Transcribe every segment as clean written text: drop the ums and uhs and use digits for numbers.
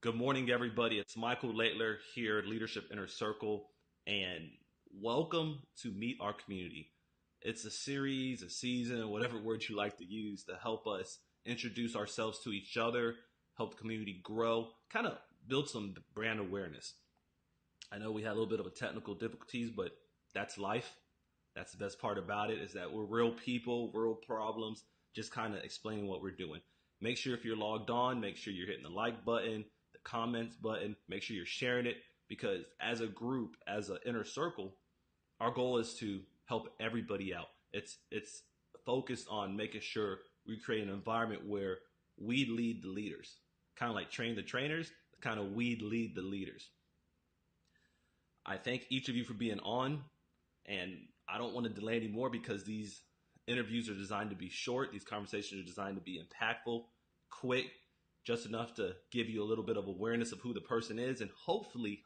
Good morning, everybody. It's Michael Laidler here, Leadership Inner Circle, and welcome to Meet Our Community. It's a series, a season, whatever word you like to use to help us introduce ourselves to each other, help the community grow, kind of build some brand awareness. I know we had a little bit of a technical difficulties, but that's life. That's the best part about it is that we're real people, real problems, just kind of explaining what we're doing. Make sure if you're logged on, make sure you're hitting the like button, the comments button, make sure you're sharing it because as a group, as an inner circle, our goal is to help everybody out. It's focused on making sure we create an environment where we lead the leaders. Kind of like train the trainers, kind of we lead the leaders. I thank each of you for being on, and I don't want to delay anymore because these interviews are designed to be short. These conversations are designed to be impactful, quick, just enough to give you a little bit of awareness of who the person is, and hopefully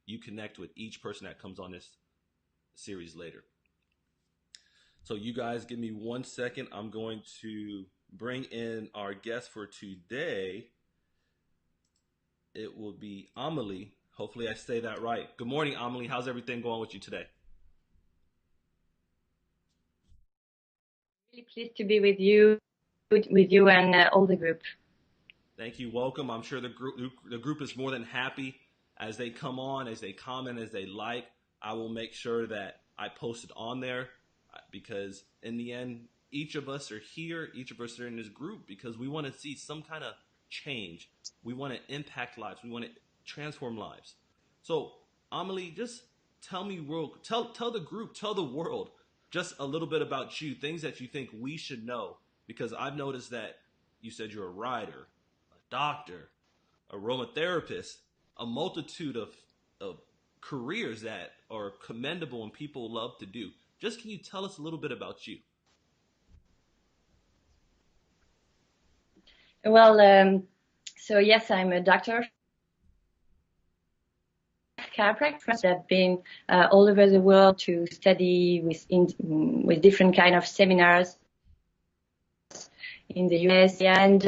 you connect with each person that comes on this series later. So you guys give me 1 second. I'm going to bring in our guest for today. It will be Amelie. Hopefully I say that right. Good morning, Amelie. How's everything going with you today? Really pleased to be with you and all the group. Thank you. Welcome. I'm sure the group is more than happy as they come on, as they comment, as they like. I will make sure that I post it on there because in the end, each of us are here. Each of us are in this group because we want to see some kind of change. We want to impact lives. We want to transform lives. So, Amelie, just tell the group, tell the world just a little bit about you, things that you think we should know. Because I've noticed that you said you're a writer, doctor, aromatherapist, a multitude of careers that are commendable and people love to do. Just can you tell us a little bit about you? Well, so yes, I'm a doctor of chiropractic. I've been all over the world to study with different kind of seminars in the US, and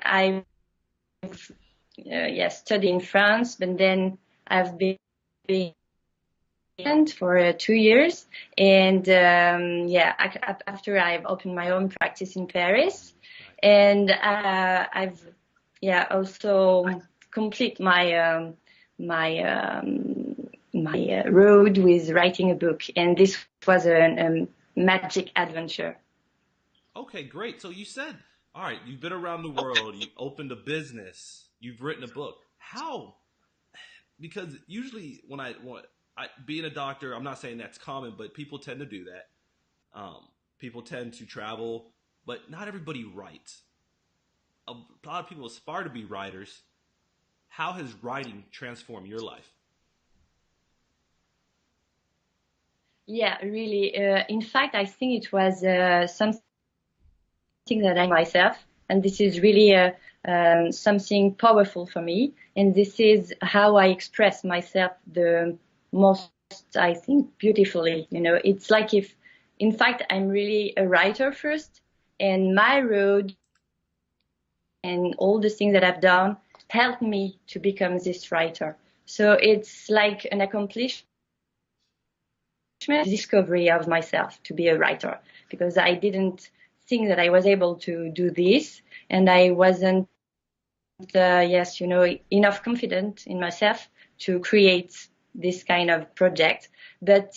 I've yes studied in France, but then I've been for 2 years, and after I've opened my own practice in Paris, and I've also complete my road with writing a book, and this was a magic adventure. Okay, great. So you said, all right, you've been around the world, you opened a business, you've written a book. How? Because usually being a doctor, I'm not saying that's common, but people tend to do that. People tend to travel, but not everybody writes. A lot of people aspire to be writers. How has writing transformed your life? Yeah, really. In fact, I think it was something that I myself, and this is really something powerful for me. And this is how I express myself the most, I think, beautifully. You know, it's like if, in fact, I'm really a writer first, and my road and all the things that I've done helped me to become this writer. So it's like an accomplishment discovery of myself to be a writer, because I didn't think that I was able to do this, and I wasn't enough confident in myself to create this kind of project. But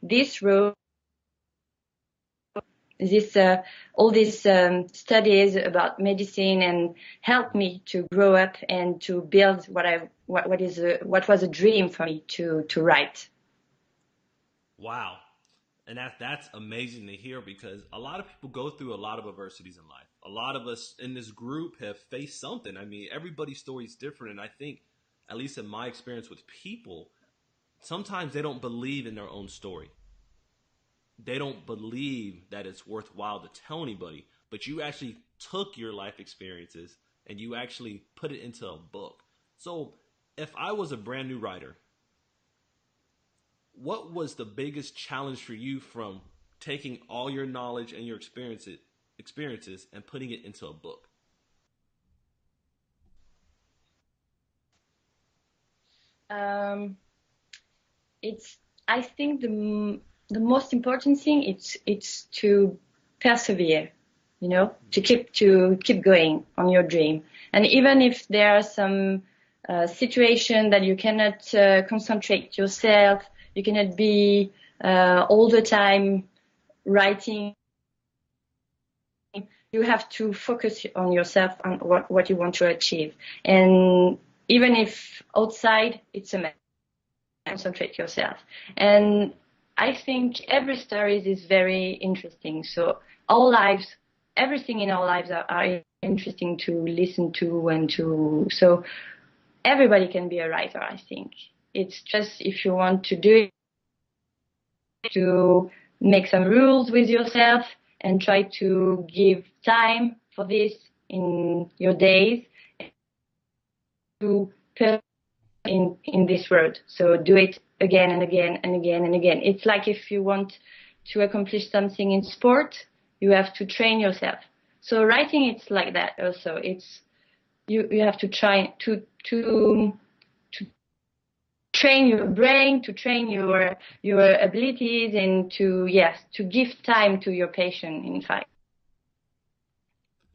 this road, this all these studies about medicine and helped me to grow up and to build what was a dream for me to write. Wow. And that's amazing to hear because a lot of people go through a lot of adversities in life. A lot of us in this group have faced something. I mean, everybody's story is different. And I think, at least in my experience with people, sometimes they don't believe in their own story. They don't believe that it's worthwhile to tell anybody. But you actually took your life experiences and you actually put it into a book. So if I was a brand new writer, what was the biggest challenge for you from taking all your knowledge and your experiences and putting it into a book? Um, it's I think the most important thing it's to persevere, you know, to keep going on your dream. And even if there are some situation that you cannot concentrate yourself, you cannot be all the time writing, you have to focus on yourself and what you want to achieve. And even if outside it's a mess, concentrate yourself. And I think every story is very interesting. So our lives, everything in our lives are interesting to listen to and to. So everybody can be a writer, I think. It's just if you want to do it, to make some rules with yourself and try to give time for this in your days to in this world. So do it again and again and again and again. It's like if you want to accomplish something in sport, you have to train yourself. So writing, it's like that also. It's you have to try to train your brain, to train your abilities, and to give time to your patient. In fact,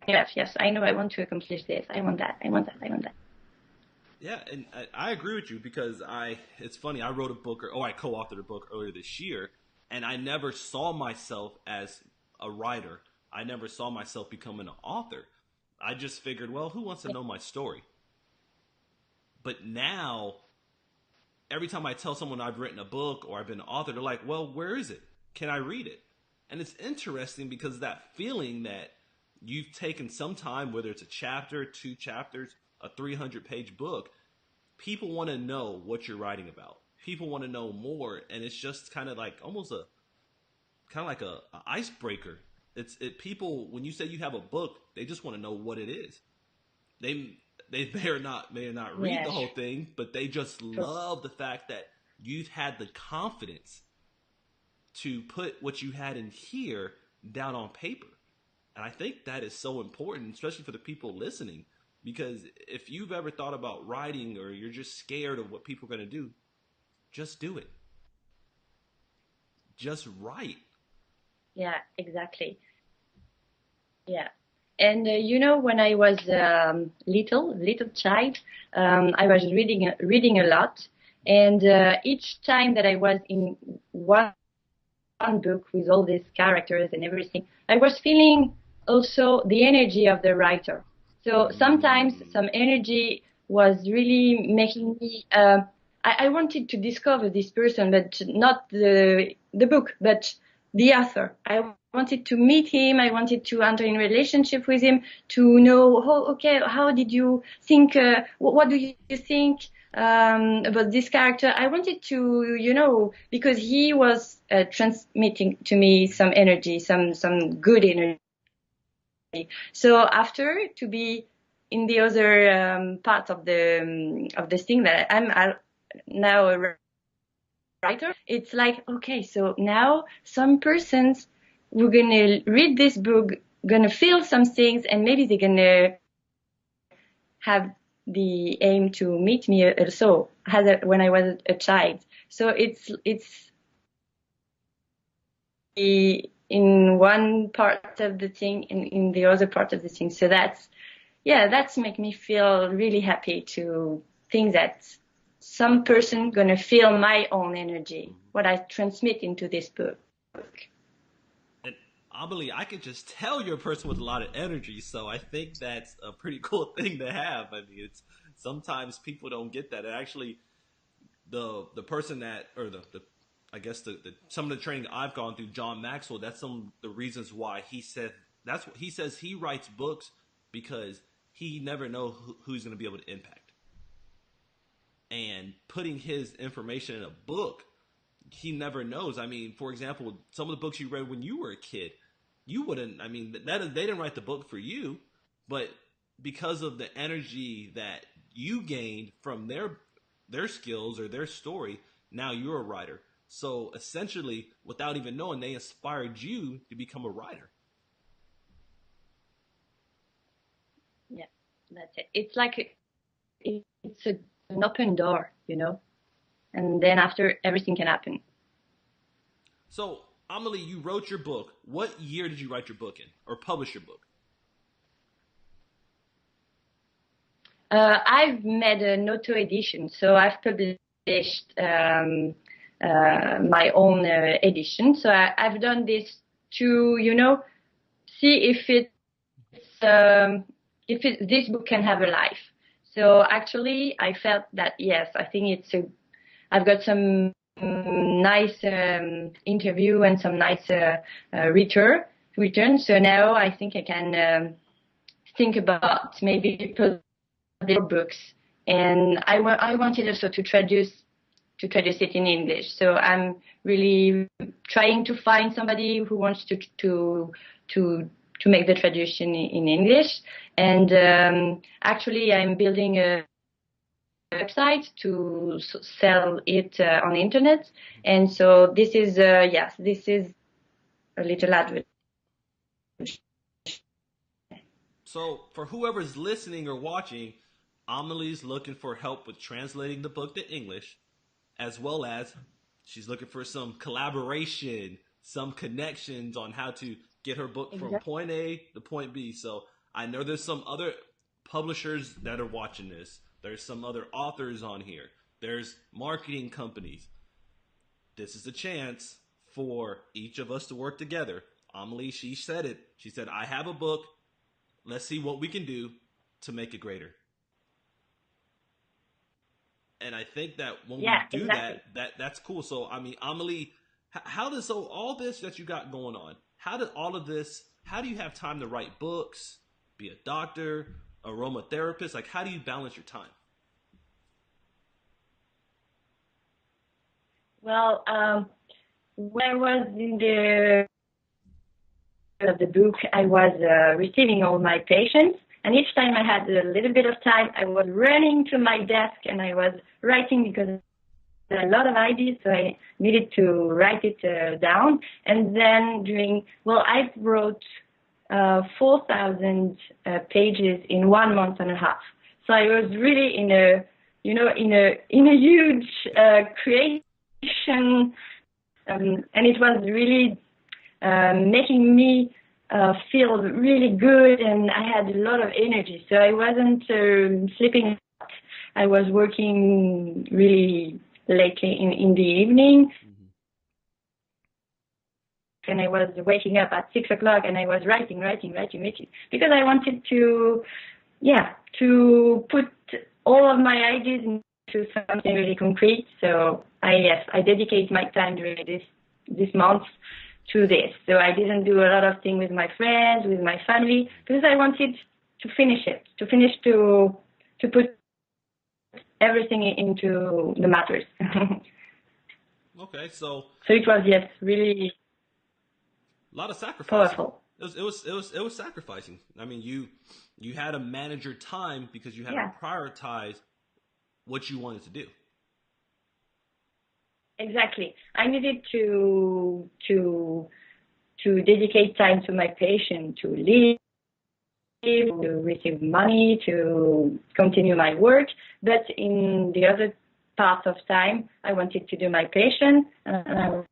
yes, I know I want to accomplish this. I want that. I want that. I want that. Yeah, and I agree with you because it's funny, I wrote a book, I co-authored a book earlier this year, and I never saw myself as a writer. I never saw myself becoming an author. I just figured, well, who wants to know my story? But now, every time I tell someone I've written a book or I've been an author, they're like, well, where is it? Can I read it? And it's interesting because that feeling that you've taken some time, whether it's a chapter, 2 chapters, a 300-page book, people want to know what you're writing about. People want to know more, and it's just kind of like almost a icebreaker. People when you say you have a book, they just want to know what it is. They they may or not read the Yes. whole thing, but they just love the fact that you've had the confidence to put what you had in here down on paper. And I think that is so important, especially for the people listening, because if you've ever thought about writing or you're just scared of what people are going to do, just do it. Just write. Yeah, exactly. Yeah. And you know, when I was little child, I was reading a lot, and each time that I was in one book with all these characters and everything, I was feeling also the energy of the writer. So sometimes Mm, some energy was really making me. I wanted to discover this person, but not the book, but the author. I wanted to meet him. I wanted to enter in relationship with him to know, oh, okay, how did you think? What do you think? About this character. I wanted to, you know, because he was transmitting to me some energy, some good energy. So after to be in the other part of the thing that now a writer, it's like, okay, so now some persons were gonna read this book, gonna feel some things, and maybe they're gonna have the aim to meet me also when I was a child. So it's in one part of the thing, in the other part of the thing. So that's make me feel really happy to think that some person gonna feel my own energy, mhm. what I transmit into this book. And Amelie, I can just tell you're a person with a lot of energy, so I think that's a pretty cool thing to have. I mean, it's sometimes people don't get that. And actually, the person that or the I guess the some of the training I've gone through, John Maxwell, that's some of the reasons why he said that's what he says he writes books because he never know who's going to be able to impact. And putting his information in a book, he never knows. I mean, for example, some of the books you read when you were a kid, you wouldn't. I mean, they didn't write the book for you, but because of the energy that you gained from their skills or their story, now you're a writer. So essentially, without even knowing, they inspired you to become a writer. Yeah, that's it. It's like it's an open door, you know. and then after everything can happen. So, Amelie, you wrote your book. What year did you write your book in, or publish your book? I've made an auto edition, so I've published my own edition. So I've done this to, see this book can have a life. So actually, I felt that yes, I think I've got some nice interview and some nice return. So now I think I can think about maybe their books, and I wanted also to traduce it in English. So I'm really trying to find somebody who wants to make the traduction in English. And actually, I'm building a website to sell it on the internet. And so this is this is a little advert. So, for whoever's listening or watching, Amelie's looking for help with translating the book to English, as well as she's looking for some collaboration, some connections on how to get her book from point A to point B. So, I know there's some other publishers that are watching this. There's some other authors on here. There's marketing companies. This is a chance for each of us to work together. Amelie, she said it. She said, I have a book. Let's see what we can do to make it greater. And I think that when we do exactly. that's cool. So, I mean, Amelie, how does all this that you got going on, how do you have time to write books, be a doctor, aromatherapist? Like, how do you balance your time? Well, when I was in the book, I was receiving all my patients, and each time I had a little bit of time, I was running to my desk and I was writing because there are a lot of ideas, so I needed to write it down. And then I wrote 4,000 pages in 1 month and a half. So I was really in a huge creation, and it was really making me feel really good, and I had a lot of energy. So I wasn't sleeping. I was working really late in the evening. Mm-hmm. And I was waking up at 6 o'clock and I was writing because I wanted to put all of my ideas into something really concrete. So I dedicate my time during this month to this. So I didn't do a lot of things with my friends, with my family, because I wanted to finish to put everything into the matters. Okay, so it was really a lot of sacrificing. Powerful. It was sacrificing. I mean, you had to manage your time because you had to prioritize what you wanted to do. Exactly. I needed to dedicate time to my patient, to live, to receive money, to continue my work. But in the other part of time, I wanted to do my patient, and I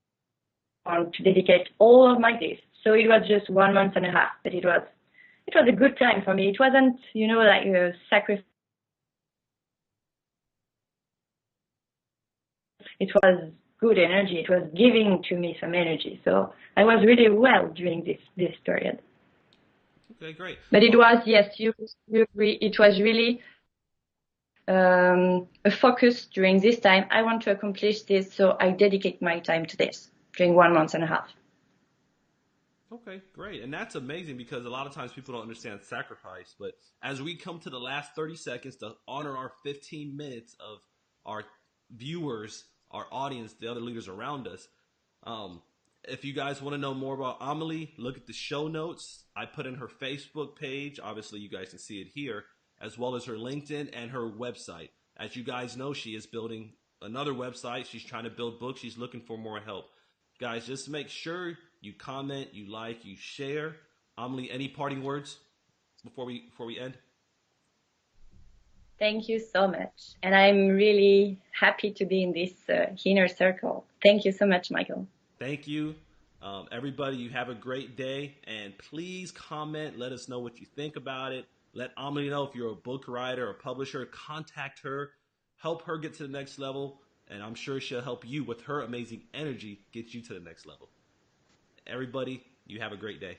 want to dedicate all of my days. So it was just 1 month and a half, but it was a good time for me. It wasn't, like a sacrifice. It was good energy. It was giving to me some energy. So I was really well during this period. Okay, great. But it was, yes, you agree. It was really a focus during this time. I want to accomplish this, so I dedicate my time to this during 1 month and a half. Okay, great. And that's amazing because a lot of times people don't understand sacrifice. But as we come to the last 30 seconds to honor our 15 minutes of our viewers, our audience, the other leaders around us, if you guys want to know more about Amelie, look at the show notes. I put in her Facebook page. Obviously, you guys can see it here, as well as her LinkedIn and her website. As you guys know, she is building another website. She's trying to build books. She's looking for more help. Guys, just make sure you comment, you like, you share. Amelie, any parting words before we end? Thank you so much. And I'm really happy to be in this inner circle. Thank you so much, Michael. Thank you. Everybody, you have a great day. And please comment. Let us know what you think about it. Let Amelie know if you're a book writer or publisher. Contact her. Help her get to the next level. And I'm sure she'll help you with her amazing energy get you to the next level. Everybody, you have a great day.